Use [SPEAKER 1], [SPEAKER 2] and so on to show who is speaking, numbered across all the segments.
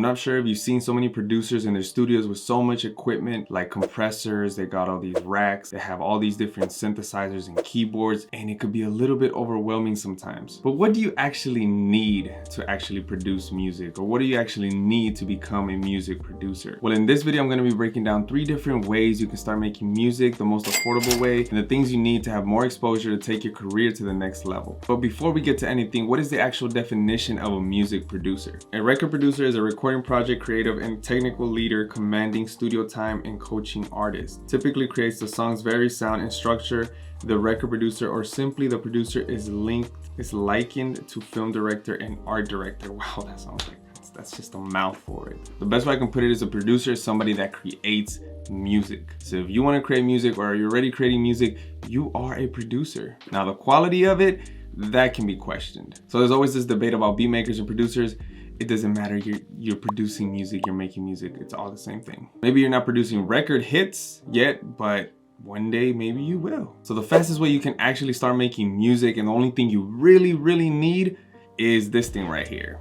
[SPEAKER 1] I'm not sure if you've seen so many producers in their studios with so much equipment like compressors, they got all these racks, they have all these different synthesizers and keyboards, and it could be a little bit overwhelming sometimes. But what do you actually need to actually produce music? Or what do you actually need to become a music producer? Well, in this video, I'm gonna be breaking down 3 different ways you can start making music the most affordable way, and the things you need to have more exposure to take your career to the next level. But before we get to anything, what is the actual definition of a music producer? A record producer is a recording project creative and technical leader commanding studio time and coaching artists. Typically creates the song's very sound and structure. The record producer, or simply the producer, is likened to film director and art director. Wow, that sounds like that's just a mouthful, right? The best way I can put it is a producer is somebody that creates music. So if you want to create music or you're already creating music, you are a producer. Now the quality of it, that can be questioned. So there's always this debate about beat makers and producers. It doesn't matter, you're producing music, you're making music, it's all the same thing. Maybe you're not producing record hits yet, but one day maybe you will. So the fastest way you can actually start making music, and the only thing you really need is this thing right here,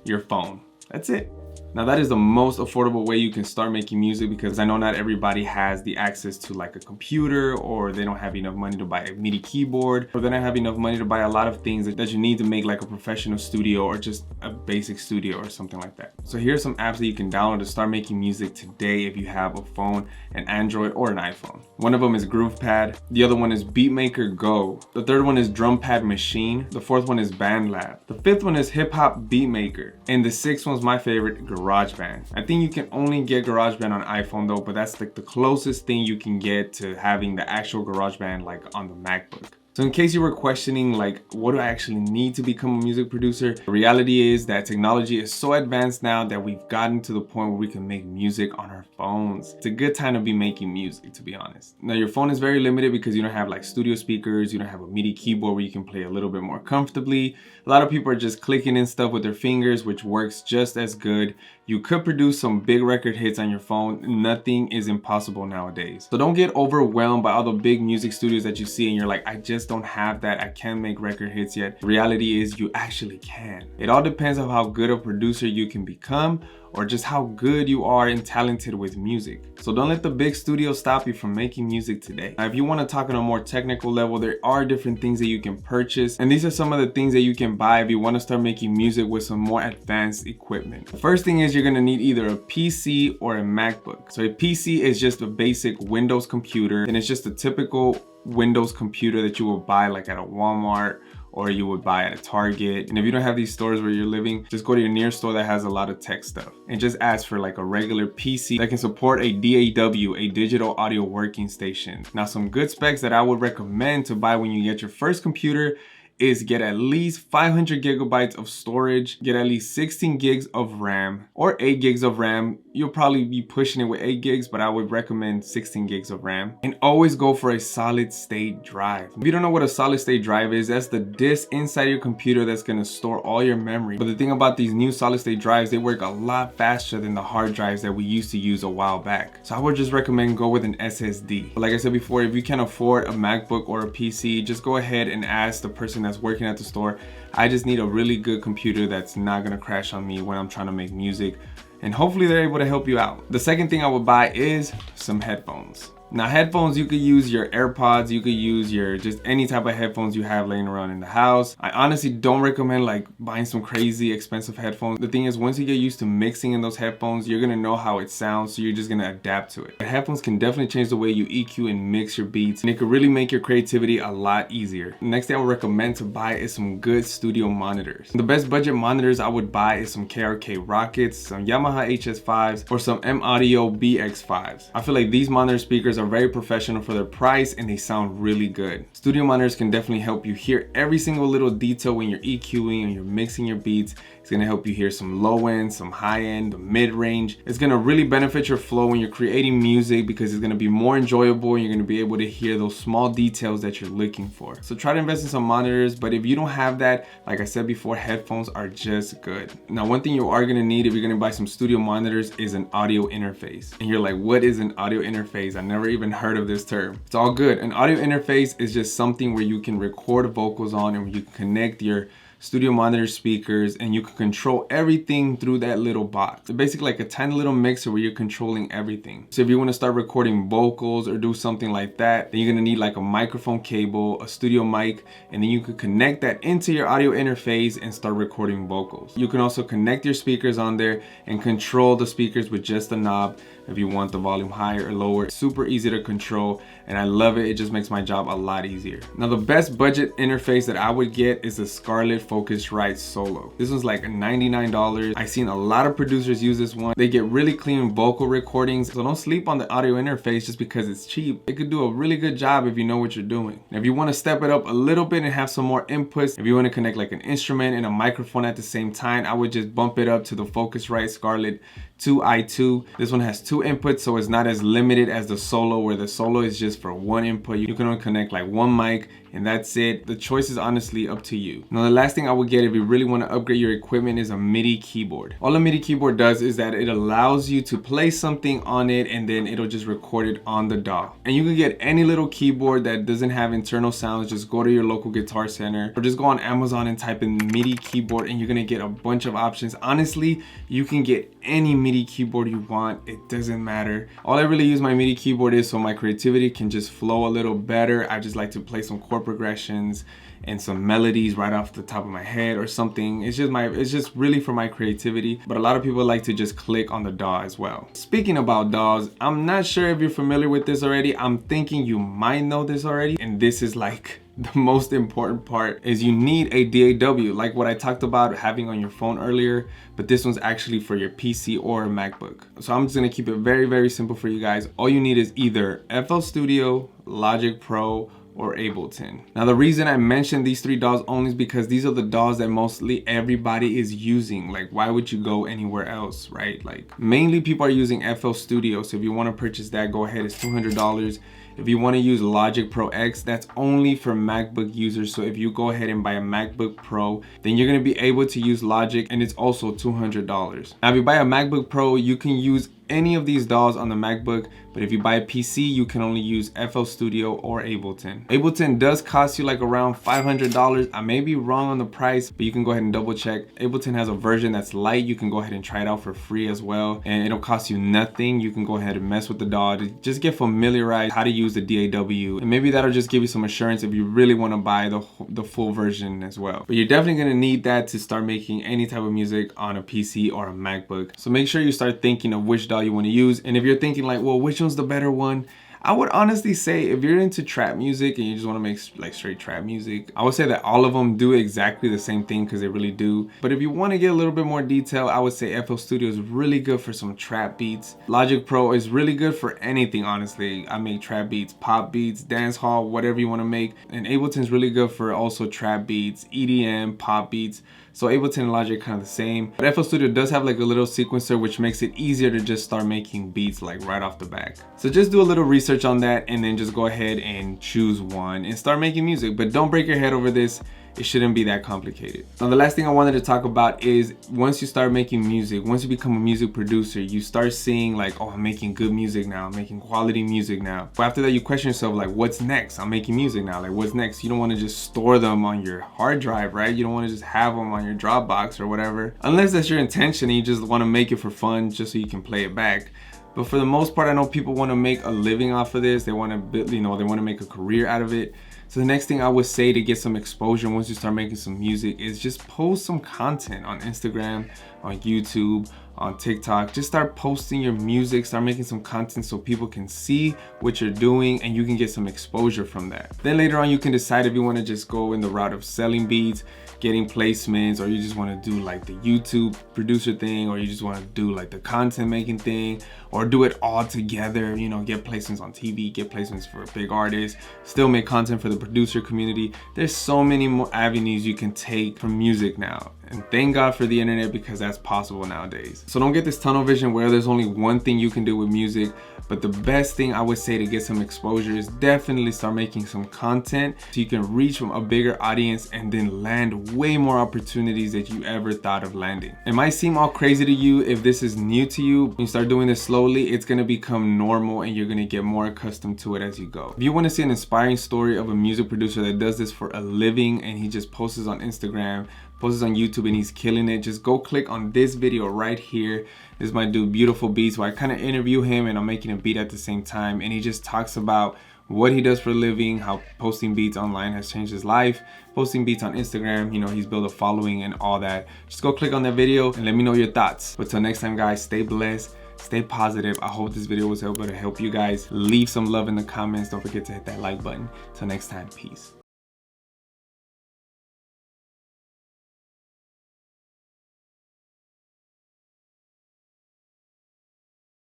[SPEAKER 1] your phone. That's it. Now that is the most affordable way you can start making music, because I know not everybody has the access to like a computer, or they don't have enough money to buy a Midi keyboard, or they don't have enough money to buy a lot of things that you need to make like a professional studio or just a basic studio or something like that. So here's some apps that you can download to start making music today if you have a phone, an Android or an iPhone. One of them is GroovePad. The other one is Beatmaker Go. The third one is DrumPad Machine. The fourth one is BandLab. The fifth one is Hip Hop Beatmaker. And the sixth one's my favorite, GarageBand. I think you can only get GarageBand on iPhone though, but that's like the closest thing you can get to having the actual GarageBand like on the MacBook. So in case you were questioning like, what do I actually need to become a music producer? The reality is that technology is so advanced now that we've gotten to the point where we can make music on our phones. It's a good time to be making music, to be honest. Now your phone is very limited because you don't have like studio speakers, you don't have a Midi keyboard where you can play a little bit more comfortably. A lot of people are just clicking in stuff with their fingers, which works just as good. You could produce some big record hits on your phone. Nothing is impossible nowadays. So don't get overwhelmed by all the big music studios that you see and you're like, I just don't have that, I can't make record hits yet. The reality is you actually can. It all depends on how good a producer you can become, or just how good you are and talented with music. So don't let the big studio stop you from making music today. Now, if you want to talk on a more technical level, there are different things that you can purchase. And these are some of the things that you can buy if you want to start making music with some more advanced equipment. The first thing is you're going to need either a PC or a MacBook. So a PC is just a basic Windows computer, and it's just a typical Windows computer that you will buy like at a Walmart or you would buy at a Target. And if you don't have these stores where you're living, just go to your nearest store that has a lot of tech stuff and just ask for like a regular PC that can support a DAW, a digital audio working station. Now some good specs that I would recommend to buy when you get your first computer is get at least 500 gigabytes of storage, get at least 16 gigs of RAM or 8 gigs of RAM. You'll probably be pushing it with 8 gigs, but I would recommend 16 gigs of RAM. And always go for a solid state drive. If you don't know what a solid state drive is, that's the disk inside your computer that's gonna store all your memory. But the thing about these new solid state drives, they work a lot faster than the hard drives that we used to use a while back. So I would just recommend go with an SSD. But like I said before, if you can't afford a MacBook or a PC, just go ahead and ask the person that's working at the store, I just need a really good computer that's not gonna crash on me when I'm trying to make music, and hopefully they're able to help you out. The second thing I would buy is some headphones. Now headphones, you could use your AirPods, you could use your just any type of headphones you have laying around in the house. I honestly don't recommend like buying some crazy expensive headphones. The thing is, once you get used to mixing in those headphones, you're gonna know how it sounds, so you're just gonna adapt to it. But headphones can definitely change the way you EQ and mix your beats, and it could really make your creativity a lot easier. The next thing I would recommend to buy is some good studio monitors. The best budget monitors I would buy is some KRK Rockets, some Yamaha HS5s, or some M-Audio BX5s. I feel like these monitor speakers are very professional for their price and they sound really good. Studio monitors can definitely help you hear every single little detail when you're EQing and you're mixing your beats. It's gonna help you hear some low end, some high end, the mid range. It's gonna really benefit your flow when you're creating music because it's gonna be more enjoyable and you're gonna be able to hear those small details that you're looking for. So try to invest in some monitors, but if you don't have that, like I said before, headphones are just good. Now, one thing you are gonna need if you're gonna buy some studio monitors is an audio interface. And you're like, what is an audio interface? I never even heard of this term. It's all good. An audio interface is just something where you can record vocals on and where you can connect your studio monitor speakers, and you can control everything through that little box. It's basically like a tiny little mixer where you're controlling everything. So if you want to start recording vocals or do something like that, then you're gonna need like a microphone cable, a studio mic, and then you could connect that into your audio interface and start recording vocals. You can also connect your speakers on there and control the speakers with just a knob if you want the volume higher or lower. It's super easy to control, and I love it. It just makes my job a lot easier. Now, the best budget interface that I would get is the Scarlett Focusrite Solo. This one's like $99. I've seen a lot of producers use this one. They get really clean vocal recordings, so don't sleep on the audio interface just because it's cheap. It could do a really good job if you know what you're doing. Now, if you want to step it up a little bit and have some more inputs, if you want to connect like an instrument and a microphone at the same time, I would just bump it up to the Focusrite Scarlett 2i2. This one has 2 inputs, so it's not as limited as the Solo, where the Solo is just for 1 input. You can only connect like 1 mic and that's it. The choice is honestly up to you. Now, the last thing I would get if you really want to upgrade your equipment is a Midi keyboard. All a Midi keyboard does is that it allows you to play something on it and then it'll just record it on the DAW. And you can get any little keyboard that doesn't have internal sounds. Just go to your local Guitar Center or just go on Amazon and type in Midi keyboard and you're gonna get a bunch of options. Honestly, you can get any Midi keyboard you want. It doesn't matter. All I really use my Midi keyboard is so my creativity can just flow a little better. I just like to play some chord progressions and some melodies right off the top of my head or something. It's just really for my creativity. But a lot of people like to just click on the DAW as well. Speaking about DAWs, I'm not sure if you're familiar with this already. I'm thinking you might know this already, and this is like the most important part, is you need a DAW, like what I talked about having on your phone earlier, but this one's actually for your PC or a MacBook. So I'm just gonna keep it very, very simple for you guys. All you need is either FL Studio, Logic Pro, or Ableton. Now, the reason I mentioned these 3 DAWs only is because these are the DAWs that mostly everybody is using. Like, why would you go anywhere else, right? Like, mainly people are using FL Studio, so if you want to purchase that, go ahead. It's $200. If you want to use Logic Pro X, that's only for MacBook users. So if you go ahead and buy a MacBook Pro, then you're going to be able to use Logic, and it's also $200. Now, if you buy a MacBook Pro, you can use any of these DAWs on the MacBook, but if you buy a PC, you can only use FL Studio or Ableton. Ableton does cost you like around $500. I may be wrong on the price, but you can go ahead and double check. Ableton has a version that's light. You can go ahead and try it out for free as well, and it'll cost you nothing. You can go ahead and mess with the DAW to just get familiarized how to use the DAW, and maybe that'll just give you some assurance if you really want to buy the full version as well. But you're definitely going to need that to start making any type of music on a PC or a MacBook. So make sure you start thinking of which DAW you want to use, and if you're thinking like, well, which one's the better one, I would honestly say if you're into trap music and you just want to make like straight trap music, I would say that all of them do exactly the same thing, because they really do. But if you want to get a little bit more detail, I would say FL Studio is really good for some trap beats. Logic Pro is really good for anything, honestly. I make trap beats, pop beats, dance hall, whatever you want to make. And Ableton is really good for also trap beats, EDM, pop beats. So Ableton and Logic are kind of the same. But FL Studio does have like a little sequencer, which makes it easier to just start making beats like right off the bat. So just do a little research on that and then just go ahead and choose one and start making music. But don't break your head over this. It shouldn't be that complicated. Now, the last thing I wanted to talk about is once you start making music, once you become a music producer, you start seeing like, oh, I'm making good music now, I'm making quality music now. But after that, you question yourself, like, what's next? I'm making music now, like, what's next? You don't want to just store them on your hard drive, right? You don't want to just have them on your Dropbox or whatever, unless that's your intention and you just want to make it for fun just so you can play it back. But for the most part, I know people want to make a living off of this. They want to build, they want to make a career out of it. So the next thing I would say to get some exposure once you start making some music is just post some content on Instagram, on YouTube, on TikTok. Just start posting your music, start making some content so people can see what you're doing and you can get some exposure from that. Then later on, you can decide if you want to just go in the route of selling beats, getting placements, or you just want to do like the YouTube producer thing, or you just want to do like the content making thing, or do it all together, you know, get placements on TV, get placements for big artists, still make content for the producer community. There's so many more avenues you can take from music now. And thank God for the internet, because that's possible nowadays. So don't get this tunnel vision where there's only one thing you can do with music. But the best thing I would say to get some exposure is definitely start making some content so you can reach from a bigger audience and then land way more opportunities that you ever thought of landing. It might seem all crazy to you if this is new to you. When you start doing this slowly, it's gonna become normal and you're gonna get more accustomed to it as you go. If you want to see an inspiring story of a music producer that does this for a living and he just posts on Instagram, posts on YouTube and he's killing it. Just go click on this video right here. This is my dude, Beautiful Beats, where I kind of interview him and I'm making a beat at the same time. And he just talks about what he does for a living, how posting beats online has changed his life, posting beats on Instagram, you know, he's built a following and all that. Just go click on that video and let me know your thoughts. But till next time, guys, stay blessed, stay positive. I hope this video was able to help you guys. Leave some love in the comments. Don't forget to hit that like button. Till next time, peace.